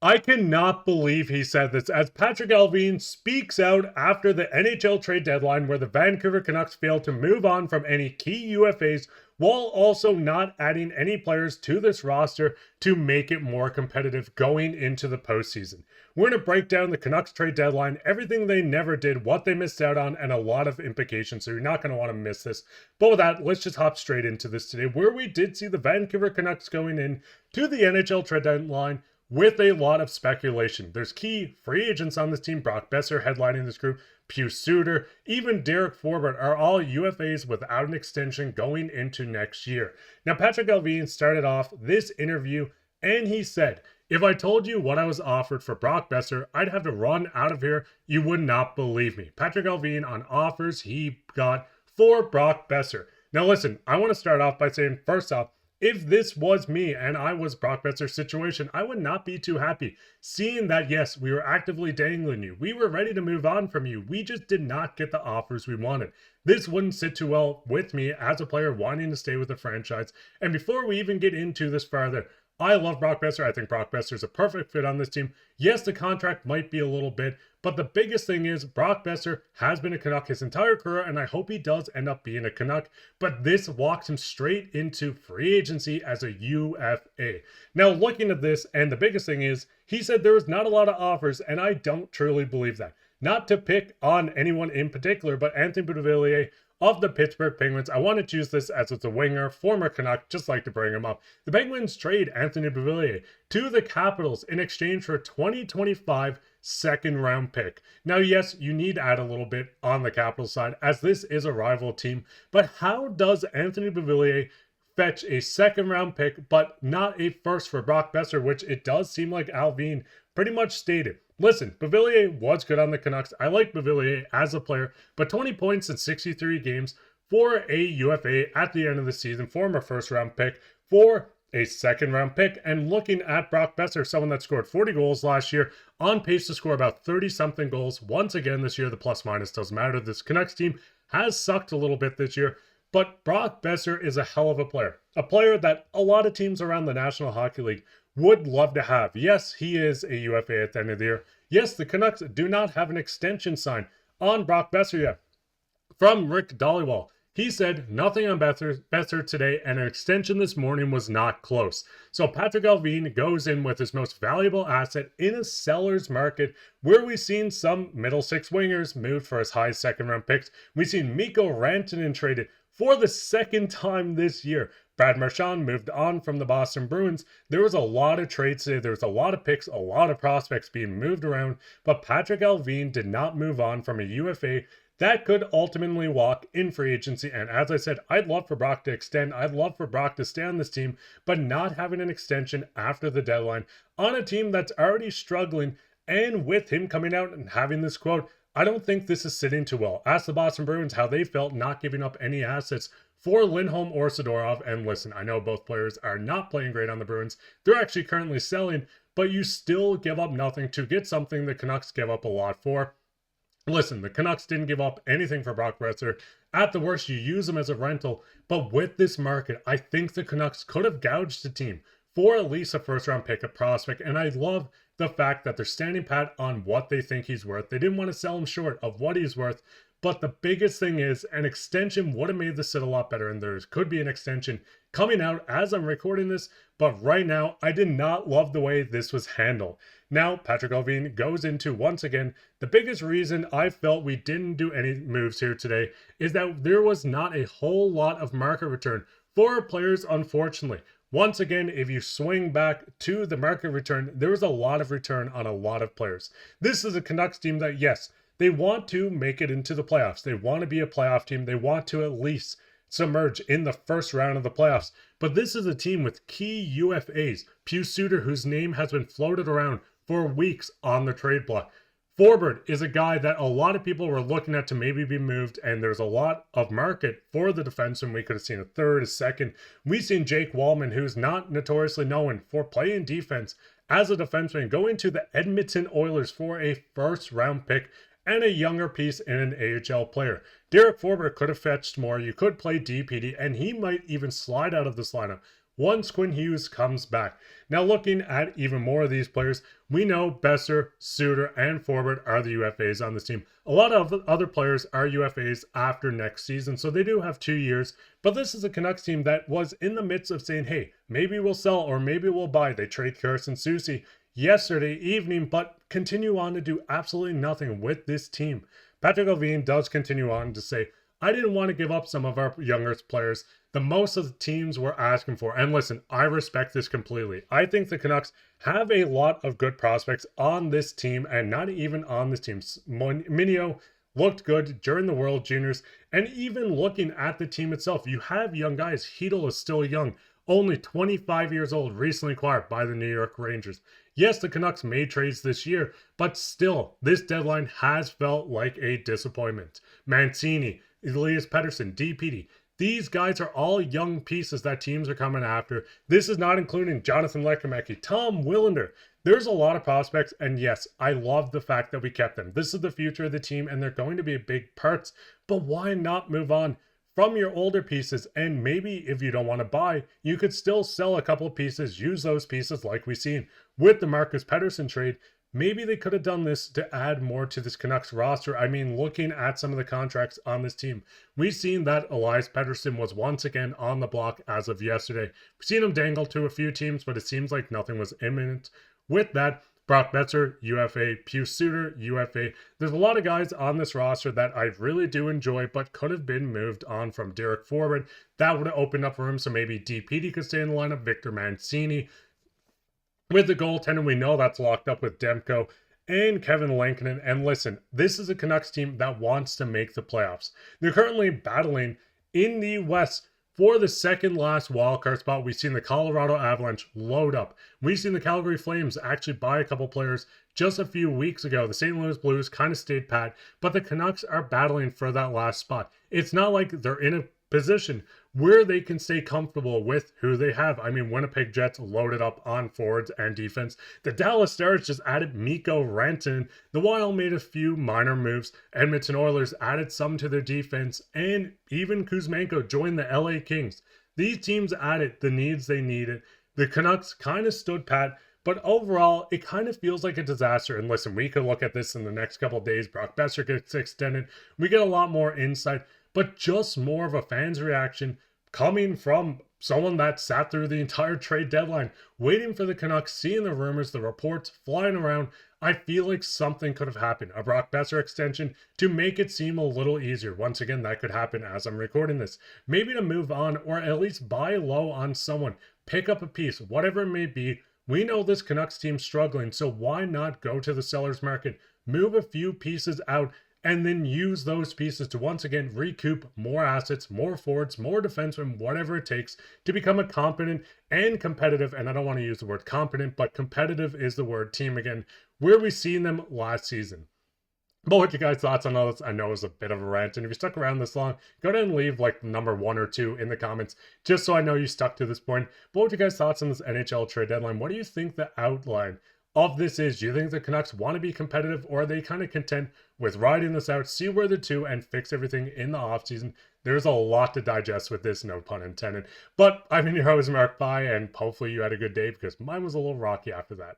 I cannot believe he said this as Patrik Allvin speaks out after the NHL trade deadline where the Vancouver Canucks failed to move on from any key UFAs while also not adding any players to this roster to make it more competitive going into the postseason. We're going to break down the Canucks trade deadline, everything they never did, what they missed out on, and a lot of implications, so you're not going to want to miss this. But with that, let's just hop straight into this today, where we did see the Vancouver Canucks going in to the NHL trade deadline with a lot of speculation. There's key free agents on this team. Brock Boeser headlining this group. Puis, Suter, even Dereck, Forbort are all UFAs without an extension going into next year. Now, Patrik Allvin started off this interview and he said, "If I told you what I was offered for Brock Boeser, I'd have to run out of here. You would not believe me." Patrik Allvin on offers he got for Brock Boeser. Now, listen, I want to start off by saying, first off, if this was me and I was Brock Boeser's situation, I would not be too happy. Seeing that, yes, we were actively dangling you. We were ready to move on from you. We just did not get the offers we wanted. This wouldn't sit too well with me as a player wanting to stay with the franchise. And before we even get into this further, I love Brock Boeser. I think Brock Boeser is a perfect fit on this team. Yes, the contract might be a little bit, but the biggest thing is Brock Boeser has been a Canuck his entire career, and I hope he does end up being a Canuck. But this walks him straight into free agency as a UFA. Now, looking at this, and the biggest thing is, he said there was not a lot of offers, and I don't truly believe that. Not to pick on anyone in particular, but Anthony Beauvillier of the Pittsburgh Penguins. I want to choose this as it's a winger, former Canuck, just like to bring him up. The Penguins trade Anthony Beauvillier to the Capitals in exchange for a 2025 second round pick. Now, yes, you need to add a little bit on the Capitals side as this is a rival team, but how does Anthony Beauvillier fetch a second round pick but not a first for Brock Boeser, which it does seem like Allvin pretty much stated? Listen, Beauvillier was good on the Canucks. I like Beauvillier as a player, but 20 points in 63 games for a UFA at the end of the season, former first-round pick, for a second-round pick. And looking at Brock Boeser, someone that scored 40 goals last year, on pace to score about 30-something goals. Once again this year, the plus-minus doesn't matter. This Canucks team has sucked a little bit this year, but Brock Boeser is a hell of a player that a lot of teams around the National Hockey League would love to have. Yes, he is a UFA at the end of the year. Yes, the Canucks do not have an extension sign on Brock Boeser yet. From Rick Dhaliwal, he said nothing on Boeser today, and an extension this morning was not close. So Patrik Allvin goes in with his most valuable asset in a seller's market where we've seen some middle six wingers moved for as high as second round picks. We've seen Mikko Rantanen traded for the second time this year. Brad Marchand moved on from the Boston Bruins. There was a lot of trades today. There was a lot of picks, a lot of prospects being moved around, but Patrik Allvin did not move on from a UFA that could ultimately walk in free agency. And as I said, I'd love for Brock to extend. I'd love for Brock to stay on this team, but not having an extension after the deadline on a team that's already struggling. And with him coming out and having this quote, I don't think this is sitting too well. Ask the Boston Bruins how they felt not giving up any assets for Lindholm or Zadorov. And listen, I know both players are not playing great on the Bruins. They're actually currently selling, but you still give up nothing to get something the Canucks give up a lot for. Listen, the Canucks didn't give up anything for Brock Boeser. At the worst, you use him as a rental. But with this market, I think the Canucks could have gouged the team for at least a first-round pick, a prospect. And I love the fact that they're standing pat on what they think he's worth. They didn't want to sell him short of what he's worth. But the biggest thing is an extension would have made this sit a lot better. And there could be an extension coming out as I'm recording this. But right now, I did not love the way this was handled. Now, Patrik Allvin goes into, once again, the biggest reason I felt we didn't do any moves here today is that there was not a whole lot of market return for players, unfortunately. Once again, if you swing back to the market return, there was a lot of return on a lot of players. This is a Canucks team that, yes, they want to make it into the playoffs. They want to be a playoff team. They want to at least submerge in the first round of the playoffs. But this is a team with key UFAs. Puis, Suter, whose name has been floated around for weeks on the trade block. Forbort is a guy that a lot of people were looking at to maybe be moved, and there's a lot of market for the defenseman. We could have seen a third, a second. We've seen Jake Wallman, who's not notoriously known for playing defense as a defenseman, go into the Edmonton Oilers for a first-round pick and a younger piece in an AHL player. Dereck Forbort could have fetched more. You could play DPD, and he might even slide out of this lineup. once Quinn Hughes comes back. Now looking at even more of these players, we know Boeser, Suter, and Forbort are the UFAs on this team. A lot of other players are UFAs after next season, so they do have 2 years. But this is a Canucks team that was in the midst of saying, hey, maybe we'll sell or maybe we'll buy. They trade Carson Soucy yesterday evening, but continue on to do absolutely nothing with this team. Patrik Allvin does continue on to say, I didn't want to give up some of our younger players the most of the teams were asking for. And listen, I respect this completely. I think the Canucks have a lot of good prospects on this team, and not even on this team. Minio looked good during the World Juniors, and even looking at the team itself, you have young guys. Hedl is still young, only 25 years old, recently acquired by the New York Rangers. Yes, the Canucks made trades this year, but still, this deadline has felt like a disappointment. Mancini, Elias Pettersson, DPD. These guys are all young pieces that teams are coming after. This is not including Jonathan Lekkerimäki, Tom Willander. There's a lot of prospects, and yes, I love the fact that we kept them. This is the future of the team, and they're going to be big parts. But why not move on from your older pieces? And maybe if you don't want to buy, you could still sell a couple of pieces, use those pieces like we've seen with the Marcus Pettersson trade. Maybe they could have done this to add more to this Canucks roster. I mean, looking at some of the contracts on this team, we've seen that Elias Pettersson was once again on the block as of yesterday. We've seen him dangle to a few teams, but it seems like nothing was imminent. With that, Brock Boeser, UFA, Puis Suter, UFA. There's a lot of guys on this roster that I really do enjoy, but could have been moved on from Dereck forward. That would have opened up room, so maybe DPD could stay in the lineup, Victor Mancini. With the goaltender, we know that's locked up with Demko and Kevin Lankinen. And listen, this is a Canucks team that wants to make the playoffs. They're currently battling in the West for the second last wildcard spot. We've seen the Colorado Avalanche load up. We've seen the Calgary Flames actually buy a couple players just a few weeks ago. The St. Louis Blues kind of stayed pat, but the Canucks are battling for that last spot. It's not like they're in a position where they can stay comfortable with who they have. I mean, Winnipeg Jets loaded up on forwards and defense. The Dallas Stars just added Mikko Rantanen. The Wild made a few minor moves. Edmonton Oilers added some to their defense, and even Kuzmenko joined the LA Kings. These teams added the needs they needed. The Canucks kind of stood pat, but overall, it kind of feels like a disaster. And listen, we could look at this in the next couple of days. Brock Boeser gets extended. We get a lot more insight, but just more of a fan's reaction coming from someone that sat through the entire trade deadline, waiting for the Canucks, seeing the rumors, the reports flying around. I feel like something could have happened. A Brock Boeser extension to make it seem a little easier. Once again, that could happen as I'm recording this. Maybe to move on, or at least buy low on someone. Pick up a piece, whatever it may be. We know this Canucks team's struggling, so why not go to the seller's market, move a few pieces out, and then use those pieces to once again recoup more assets, more forwards, more defensemen, whatever it takes to become a competent and competitive, and I don't want to use the word competent, but competitive is the word, team again, where we seen them last season. But what your guys' thoughts on all this? I know it was a bit of a rant, and if you stuck around this long, go ahead and leave like number 1 or 2 in the comments, just so I know you stuck to this point. But what your guys' thoughts on this NHL trade deadline? What do you think the outline of this is? Do you think the Canucks want to be competitive, or are they kind of content with riding this out, see where they're to, and fix everything in the offseason? There's a lot to digest with this, no pun intended. But I've been your host, Mark Puis, and hopefully you had a good day, because mine was a little rocky after that.